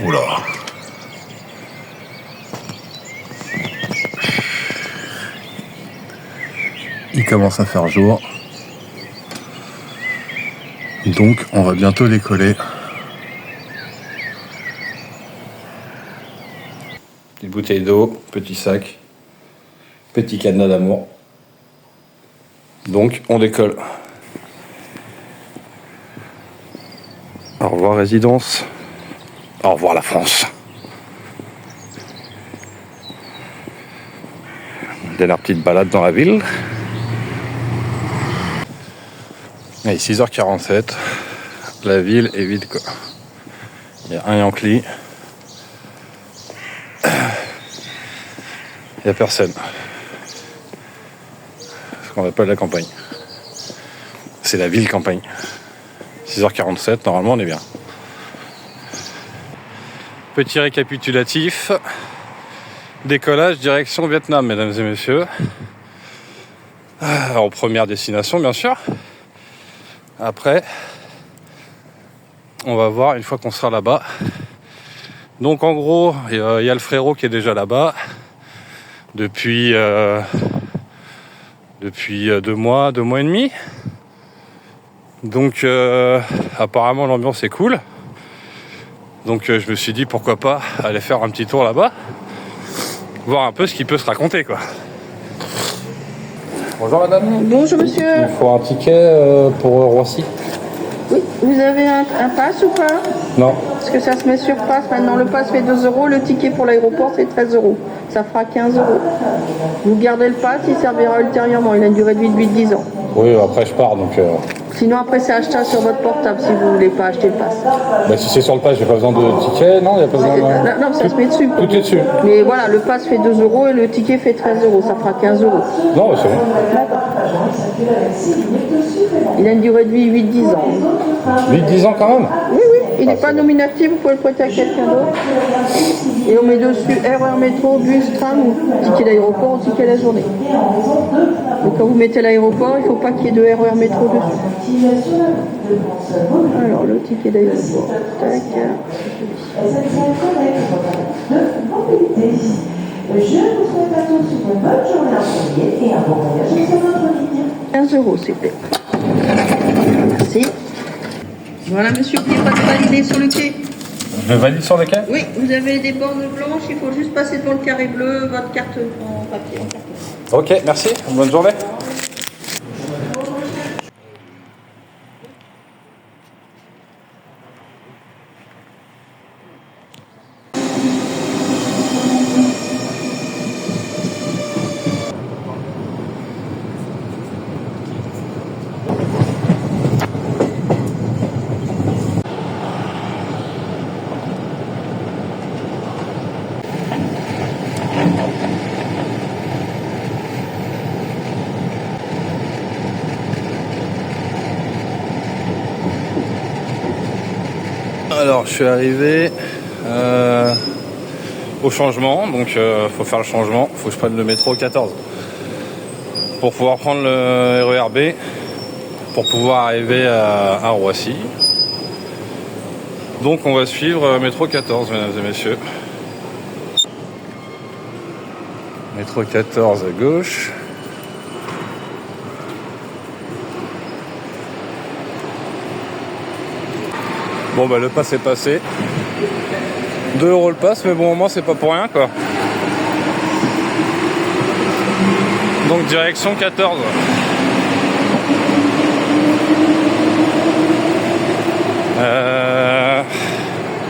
Oula. Il commence à faire jour. Donc on va bientôt décoller. Petite bouteille d'eau, petit sac, petit cadenas d'amour. Donc on décolle. Au revoir résidence. Au revoir la France. Dernière petite balade dans la ville. Et 6h47. La ville est vide quoi. Il y a un Yankee. Il n'y a personne. Ce qu'on appelle la campagne. C'est la ville campagne. 6h47, normalement on est bien. Petit récapitulatif. Décollage direction Vietnam, mesdames et messieurs. En première destination, bien sûr. Après, on va voir une fois qu'on sera là-bas. Donc en gros, il y a le frérot qui est déjà là-bas. Depuis 2 mois et demi. Donc apparemment l'ambiance est cool. Donc je me suis dit pourquoi pas aller faire un petit tour là-bas. Voir un peu ce qui peut se raconter quoi. Bonjour madame. Bonjour monsieur. Il faut un ticket pour Roissy. Oui, vous avez un pass ou pas? Non. Parce que ça se met sur pass maintenant. Le pass fait 2 €, le ticket pour l'aéroport c'est 13 €. Ça fera 15 €. Vous gardez le pass, il servira ultérieurement. Il a une durée de vie de 8-10 ans. Oui, après je pars donc. Sinon après c'est achetable sur votre portable si vous voulez pas acheter le pass. Bah, si c'est sur le pass, j'ai pas besoin de ticket, non, il n'y a pas besoin de. Non, ça se met dessus. Tout est dessus. Mais voilà, le pass fait 2 € et le ticket fait 13 €. Ça fera 15 €. Non, c'est bon. Il a une durée de vie 8-10 ans. 8-10 ans quand même. Oui, il n'est pas nominatif, vous pouvez le prêter à quelqu'un d'autre. Et on met dessus RER métro, bus, tram ou ticket d'aéroport ou ticket la journée. Donc quand vous mettez l'aéroport, il ne faut pas qu'il y ait de RER métro dessus. Alors le ticket d'aéroport, tac. Je vous souhaite à tous une bonne journée en premier et un bon voyage sur notre ligne. 15 €, s'il vous plaît. Merci. Voilà, monsieur, n'oubliez pas de valider sur le quai. Je valide sur le quai. Oui, vous avez des bornes blanches, il faut juste passer devant le carré bleu, votre carte en papier. Ok, merci, bonne journée. Alors, je suis arrivé au changement, donc faut faire le changement, faut que je prenne le métro 14 pour pouvoir prendre le RER B pour pouvoir arriver à Roissy. Donc on va suivre métro 14, mesdames et messieurs. Métro 14 à gauche. Bon bah le pass est passé. 2 € le pass, mais bon au moins c'est pas pour rien quoi. Donc direction 14.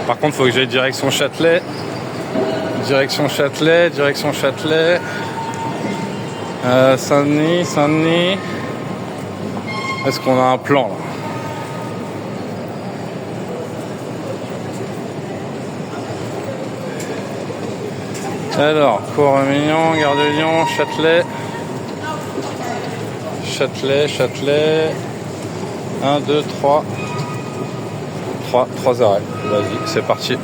Par contre faut que j'aille direction Châtelet. Direction Châtelet. Saint-Denis. Est-ce qu'on a un plan là? Alors, Cours-Mignon, Gare de Lyon, Châtelet. 1, 2, 3. 3 arrêts. Vas-y, c'est parti.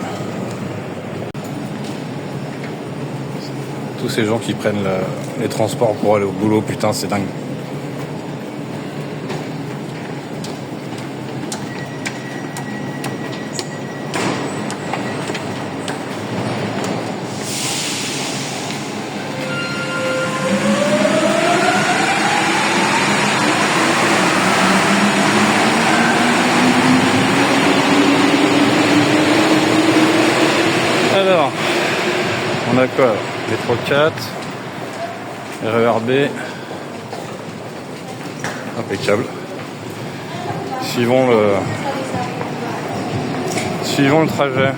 Tous ces gens qui prennent les transports pour aller au boulot, putain, c'est dingue. a quoi là? Métro 4, RERB. Impeccable. Suivons le trajet.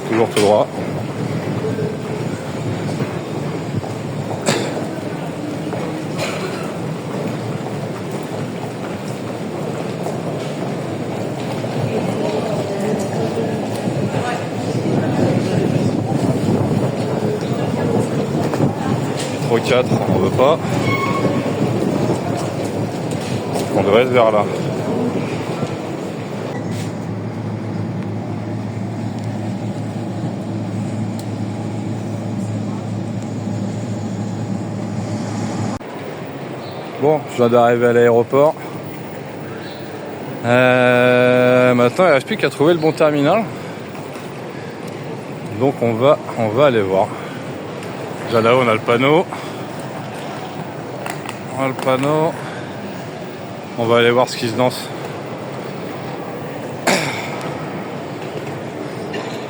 Toujours tout droit. Métro 4, on veut pas. On devrait être vers là. Bon, je viens d'arriver à l'aéroport. Maintenant, il ne reste plus qu'à trouver le bon terminal. Donc on va aller voir. Déjà là-haut, on a le panneau. On va aller voir ce qui se danse.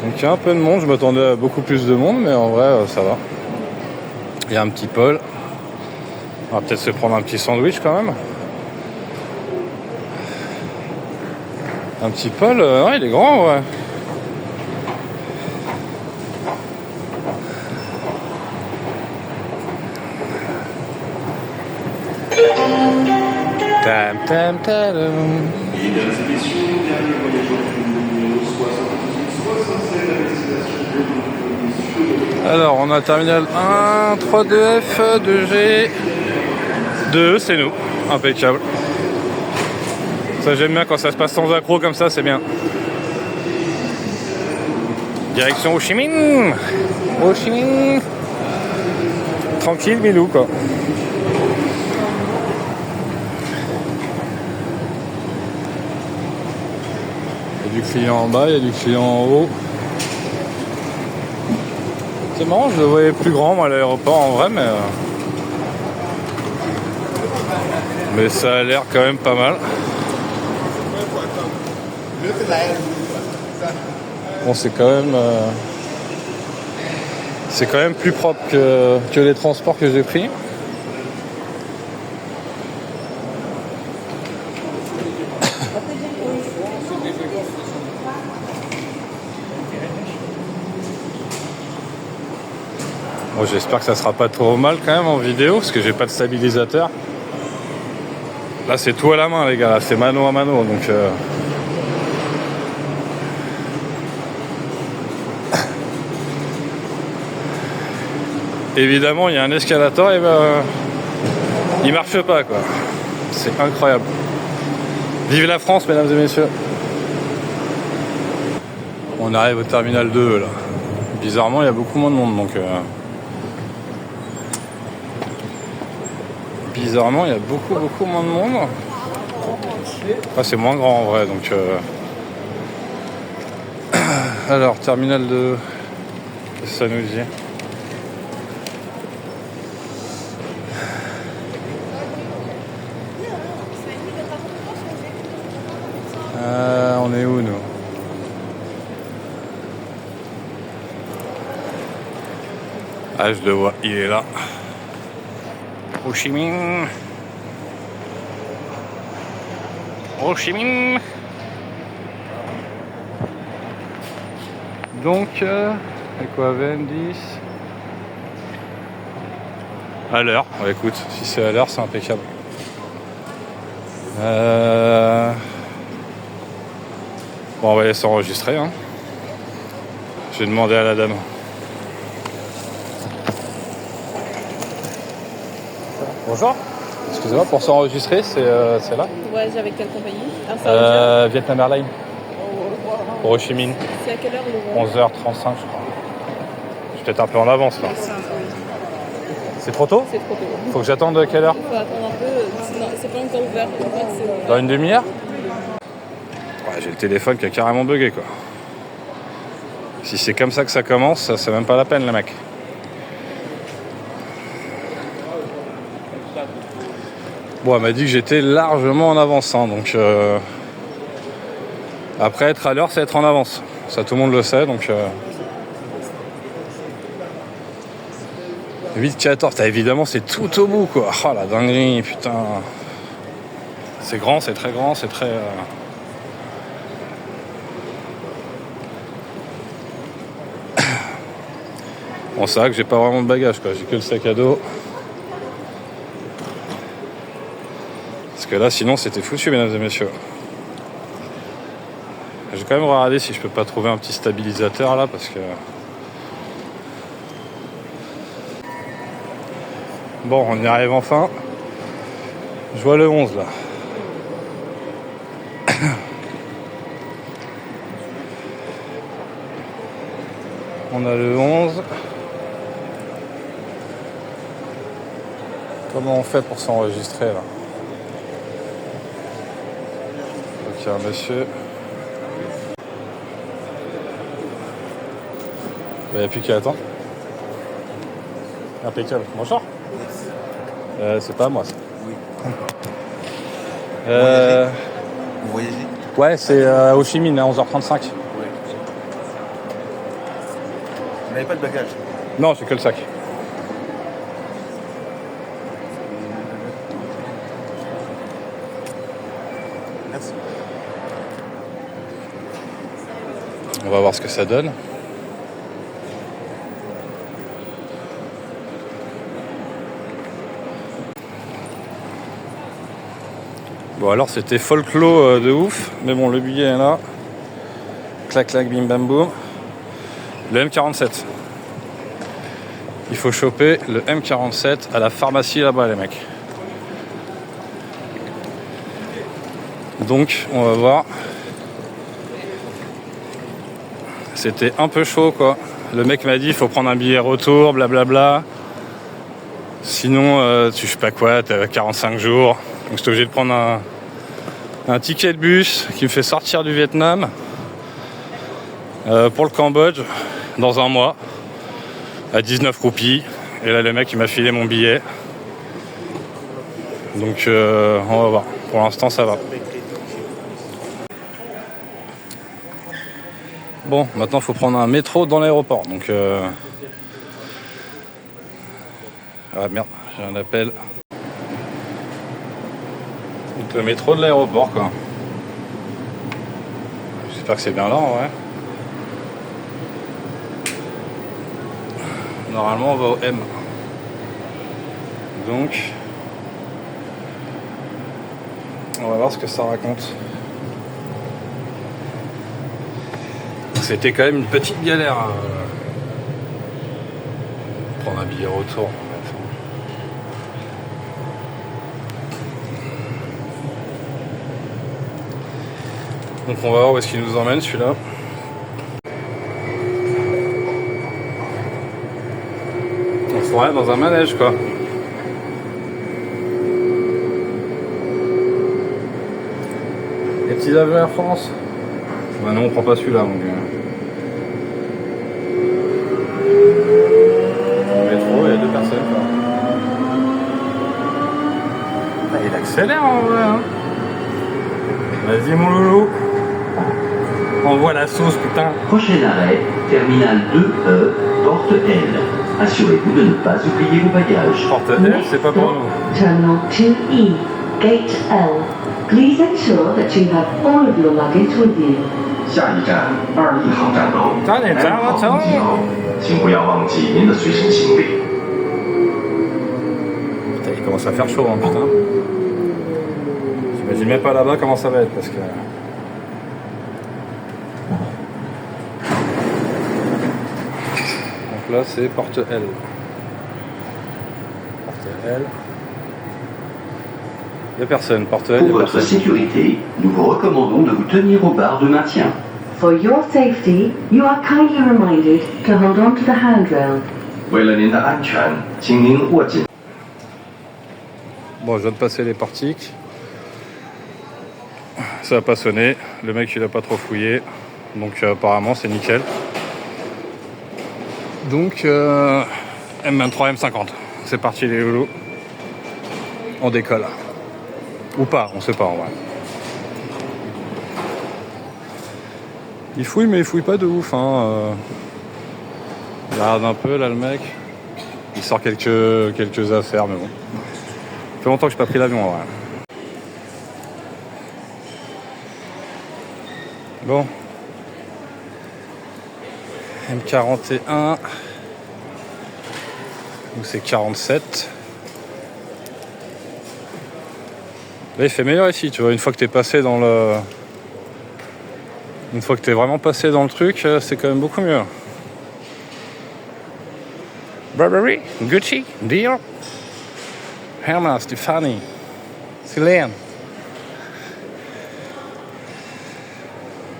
Donc il y a un peu de monde. Je m'attendais à beaucoup plus de monde, mais en vrai, ça va. Il y a un petit pôle. On va peut-être se prendre un petit sandwich quand même. Un petit pôle, ouais, il est grand, ouais. Tam, tam, tadam. Mesdames et messieurs, dernier voyage au numéro 78-67 à destination de Alors, on a terminal 1, 3, 2F, 2G, 2E, c'est nous. Impeccable. Ça, j'aime bien quand ça se passe sans accroc comme ça, c'est bien. Direction Ho Chi Minh. Ho Chi Minh. Tranquille, Milou, quoi. Il y a du client en bas, il y a du client en haut. C'est marrant, je le voyais plus grand, moi, à l'aéroport, en vrai, mais ça a l'air quand même pas mal. Bon, c'est quand même plus propre que les transports que j'ai pris. Bon, j'espère que ça sera pas trop mal quand même en vidéo, parce que j'ai pas de stabilisateur. Là, c'est tout à la main, les gars. Là, c'est mano à mano, donc. Évidemment, il y a un escalator et il marche pas, quoi. C'est incroyable. Vive la France, mesdames et messieurs. On arrive au terminal 2 là. Bizarrement, il y a beaucoup moins de monde, donc. Bizarrement, il y a beaucoup moins de monde. Ah, c'est moins grand en vrai, donc. Alors, terminal 2. Qu'est-ce que ça nous dit? On est où, nous? Ah, je le vois, il est là. Ho Chi Minh. Ho Chi Minh. Donc, c'est quoi, 20, 10 à l'heure. Ouais, écoute, si c'est à l'heure, c'est impeccable. Bon, on va laisser enregistrer. Hein. Je vais demander à la dame. Bonjour. Excusez-moi, pour s'enregistrer, c'est là? Ouais, j'ai avec quelle compagnie? Vietnam Airlines. Pour Ho Chi Minh. C'est à quelle heure le vol? 11h35, je crois. Je suis peut-être un peu en avance là. C'est trop tôt? C'est trop tôt. Faut que j'attende à quelle heure? Il faut attendre un peu. Non, c'est pas encore ouvert. Je crois que c'est ouvert. Dans une demi-heure? Ouais, j'ai le téléphone qui a carrément bugué quoi. Si c'est comme ça que ça commence, c'est même pas la peine les mecs. Bon, elle m'a dit que j'étais largement en avance, hein, donc après être à l'heure, c'est être en avance. Ça, tout le monde le sait, donc 8-14, évidemment, c'est tout au bout, quoi. Oh, la dinguerie, putain. C'est grand, c'est très grand, c'est très... Bon, c'est vrai que j'ai pas vraiment de bagages, quoi. J'ai que le sac à dos. Parce que là, sinon, c'était foutu, mesdames et messieurs. Je vais quand même regarder si je peux pas trouver un petit stabilisateur, là, parce que... Bon, on y arrive enfin. Je vois le 11, là. On a le 11. Comment on fait pour s'enregistrer, là? Ok, monsieur. Il n'y a plus qu'à attendre. Impeccable. Bonjour. C'est pas moi, ça. Oui. Vous voyagez? Ouais, c'est Ho Chi Minh, à 11h35. Ouais. Vous n'avez pas de bagage? Non, j'ai que le sac. Merci. On va voir ce que ça donne. Bon, alors c'était folklore de ouf, mais bon, le billet est là. Clac clac bim bam boum. Le M47. Il faut choper le M47 à la pharmacie là-bas, les mecs. Donc on va voir. C'était un peu chaud quoi. Le mec m'a dit il faut prendre un billet retour, blablabla. Sinon tu sais pas quoi, t'as 45 jours. Donc j'étais obligé de prendre un ticket de bus qui me fait sortir du Vietnam pour le Cambodge dans un mois à 19 roupies. Et là le mec il m'a filé mon billet. Donc on va voir. Pour l'instant ça va. Bon, maintenant il faut prendre un métro dans l'aéroport. Donc ah merde, j'ai un appel. Donc le métro de l'aéroport quoi. J'espère que c'est bien là en vrai. Normalement on va au M. Donc on va voir ce que ça raconte. C'était quand même une petite galère. Prendre un billet retour. Donc on va voir où est-ce qu'il nous emmène celui-là. On se voit dans un manège quoi. Les petits avions Air France. Bah non on prend pas celui-là donc. Le métro il y a deux personnes quoi. Ah, il accélère en vrai hein. Vas-y mon loulou. Envoie la sauce putain. Prochain arrêt, terminal 2E, porte L. Assurez-vous de ne pas oublier vos bagages. Porte L, c'est pas pour nous. Terminal 2E, Gate L. Please ensure that you have all of your luggage with you. 下一站21号站楼，差点站了车。请不要忘记您的随身行李。 Putain, il commence à faire chaud hein putain. J'imagine même pas là-bas comment ça va être parce que. Donc là c'est porte L. Porte L. Il n'y a personne, porte L. Pour votre sécurité, nous vous recommandons de vous tenir aux barres de maintien. For your safety, you are kindly reminded to hold on to the handrail. 为了您的安全，请您握紧。 Bon, je viens de passer les portiques. Ça a pas sonné. Le mec il a pas trop fouillé. Donc apparemment c'est nickel. Donc M23, M50. C'est parti les loulous. On décolle. Ou pas, on sait pas en vrai. Il fouille mais il fouille pas de ouf hein. Regarde un peu là le mec. Il sort quelques affaires mais bon. Ça fait longtemps que j'ai pas pris l'avion en vrai. Bon. M41. Ou c'est 47. Là il fait meilleur ici, tu vois, une fois que t'es passé dans le. Une fois que t'es vraiment passé dans le truc, c'est quand même beaucoup mieux. Burberry, Gucci, Dior, Hermès, Tiffany, Celine.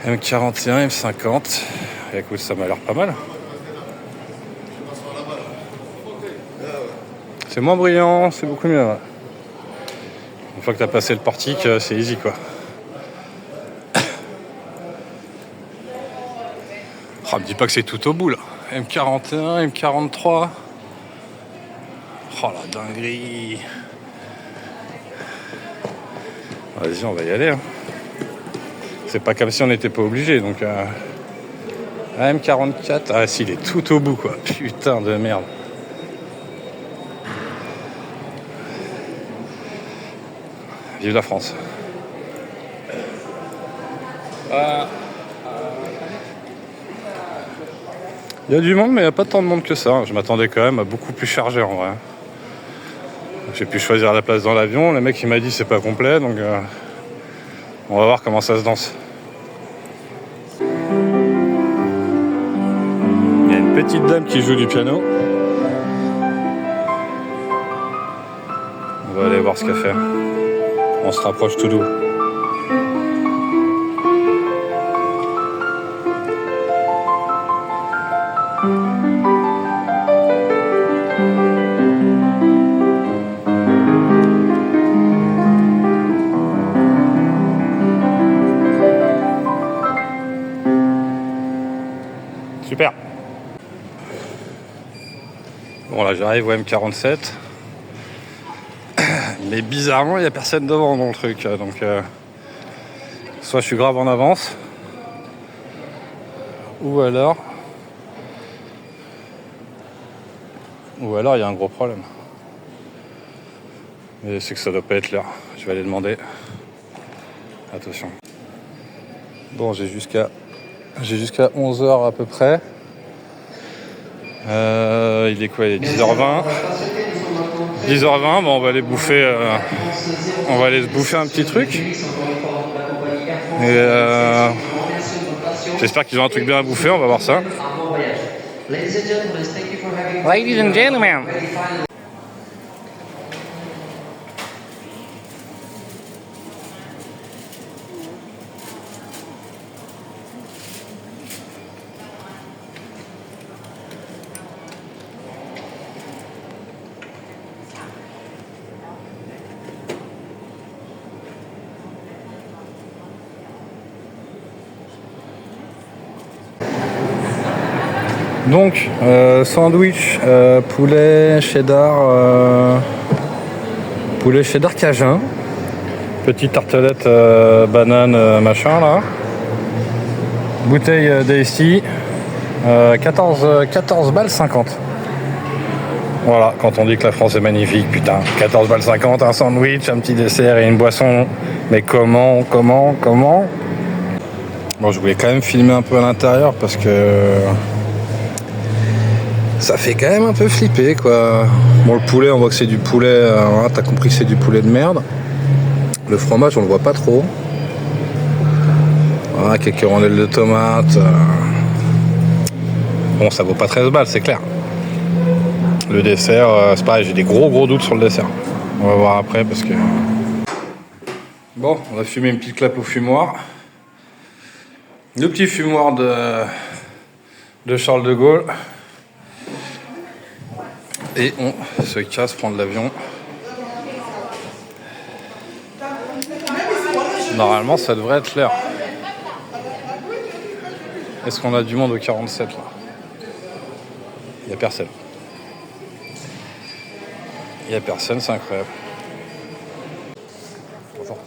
M41, M50. Et écoute, ça m'a l'air pas mal. C'est moins brillant, c'est beaucoup mieux. Ouais. Une fois que t'as passé le portique, c'est easy quoi. Oh, me dis pas que c'est tout au bout là. M41, M43. Oh la dinguerie. Vas-y, on va y aller. Hein. C'est pas comme si on n'était pas obligé. Donc, M44. Ah, si, il est tout au bout quoi. Putain de merde. Vive la France. Il y a du monde, mais il n'y a pas tant de monde que ça. Je m'attendais quand même à beaucoup plus chargé en vrai. J'ai pu choisir la place dans l'avion. Le mec il m'a dit c'est pas complet, donc on va voir comment ça se danse. Il y a une petite dame qui joue du piano. On va aller voir ce qu'elle fait. On se rapproche tout doux. Super. Bon là j'arrive au M47. Mais bizarrement il n'y a personne devant dans le truc. Donc soit je suis grave en avance. Ou alors il y a un gros problème. Mais c'est que ça doit pas être l'heure. Je vais aller demander. Attention. Bon j'ai jusqu'à 11h à peu près. Il est quoi? Il est 10h20. 10h20, bon, on va aller bouffer. On va aller se bouffer un petit truc. Et j'espère qu'ils ont un truc bien à bouffer, on va voir ça. Ladies and gentlemen. Donc, sandwich, poulet cheddar cajun, petite tartelette banane machin là, bouteille d'Ice, 14 balles 50. Voilà, quand on dit que la France est magnifique, putain, 14 balles 50, un sandwich, un petit dessert et une boisson. Mais comment Bon, je voulais quand même filmer un peu à l'intérieur parce que ça fait quand même un peu flipper quoi. Bon, le poulet, on voit que c'est du poulet, hein, t'as compris que c'est du poulet de merde. Le fromage, on le voit pas trop. Voilà, quelques rondelles de tomates. Bon, ça vaut pas 13 balles, c'est clair. Le dessert, c'est pareil, j'ai des gros doutes sur le dessert. On va voir après parce que... Bon, on va fumer une petite clope au fumoir. Le petit fumoir de Charles de Gaulle. Et on se casse prendre l'avion. Normalement, ça devrait être l'air. Est-ce qu'on a du monde au 47 là? Il n'y a personne. Il n'y a personne, c'est incroyable. Bonjour.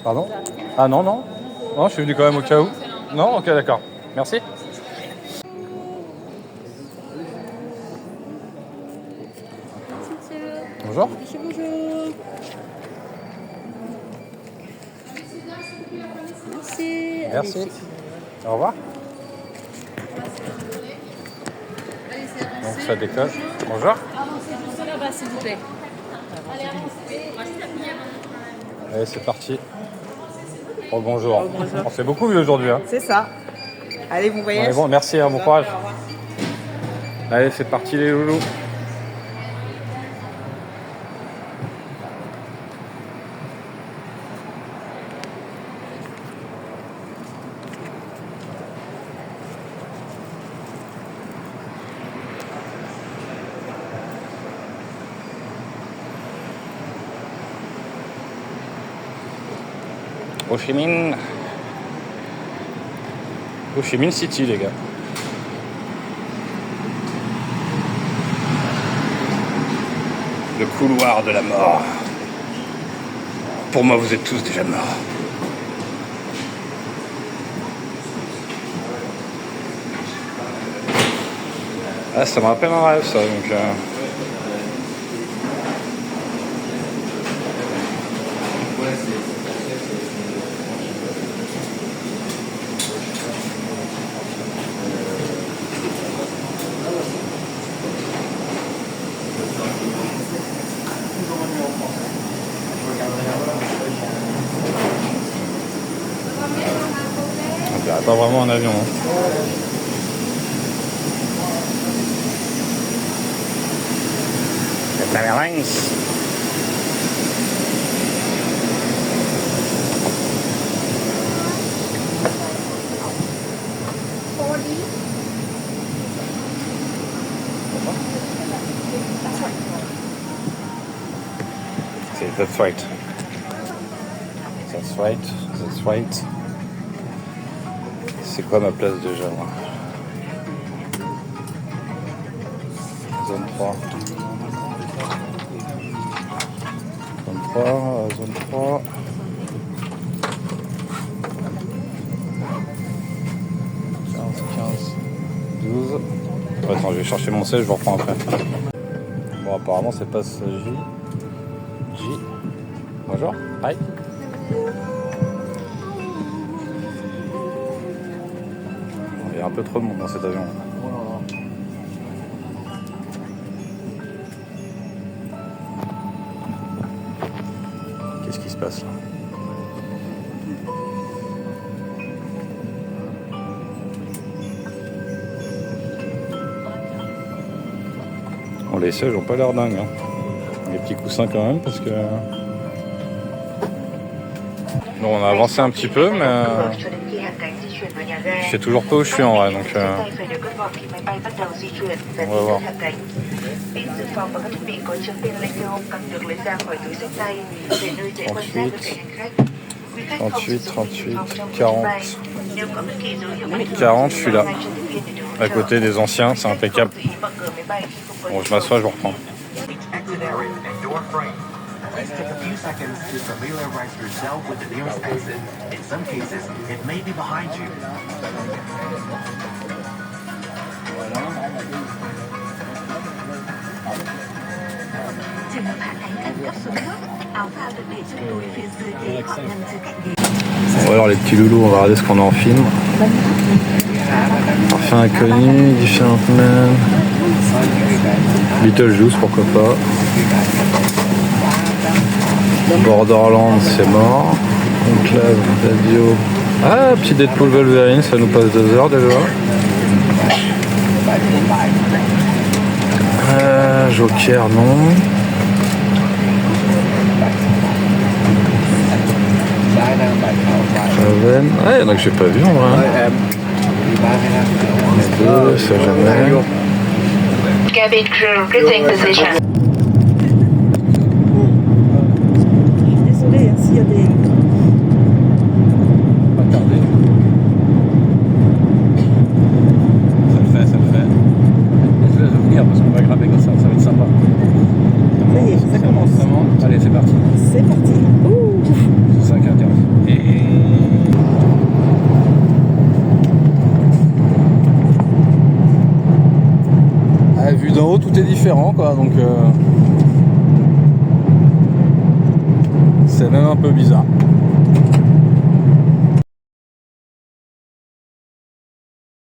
Pardon? Ah non, non. Non, je suis venu quand même au cas où. Non? Ok, d'accord. Merci. Bonjour. Bonjour. Merci. Merci. Au revoir. Donc ça décolle. Bonjour. Là-bas, s'il vous plaît. Allez, c'est parti. Oh, bonjour. On fait beaucoup mieux aujourd'hui. Hein. C'est ça. Allez, bon voyage. Bon, merci, hein, bon courage. Allez, c'est parti les loulous. Ho Chi Minh. Ho Chi Minh City, les gars. Le couloir de la mort. Pour moi, vous êtes tous déjà morts. Ah, ça me rappelle un rêve, ça, donc... On dirait pas vraiment un avion. Hein. C'est Airlines. That's right. That's right. That's right. C'est quoi ma place déjà, moi? Zone 3. Zone 3, zone 3. Attends, je vais chercher mon siège, je vous reprends après. Bon, apparemment, c'est pas ce J. Bonjour. Hi. Il y a un peu trop de monde dans cet avion. Qu'est-ce qui se passe là? Bon, les sièges ont pas l'air dingues. Hein. Les petits coussins quand même parce que... Bon, on a avancé un petit peu, mais je sais toujours pas où je suis en vrai, donc on va voir. 38, 40. 40, je suis là, à côté des anciens, c'est impeccable. Bon, je m'assois, je vous reprends. Please take a few seconds to familiarize yourself with the nearest exit. In some cases, it may be behind you. Trường hợp hạ cánh khẩn cấp xuống nước, áo phao được để trong túi phía dưới ghế hoặc nằm dưới cạnh ghế. Bon, alors les petits loulous, on va regarder ce qu'on a en film. Parfum inconnu, Different Man, Beetlejuice, pourquoi pas. Borderlands, c'est mort. Conclave, Radio. Ah, petit Deadpool Wolverine, ça nous passe 2 heures déjà. Joker, non. Raven. Ah, il y en a que j'ai pas vu en vrai. Les deux, ça jamais. Cabin crew, getting position. Désolée, s'il y a finir parce qu'on va grimper comme ça va être sympa. Ça y est, ça commence. Vraiment. Allez, c'est parti. C'est parti. Ouh. 5 à 15. Ah, vu d'en haut, tout est différent, quoi. Donc, c'est même un peu bizarre.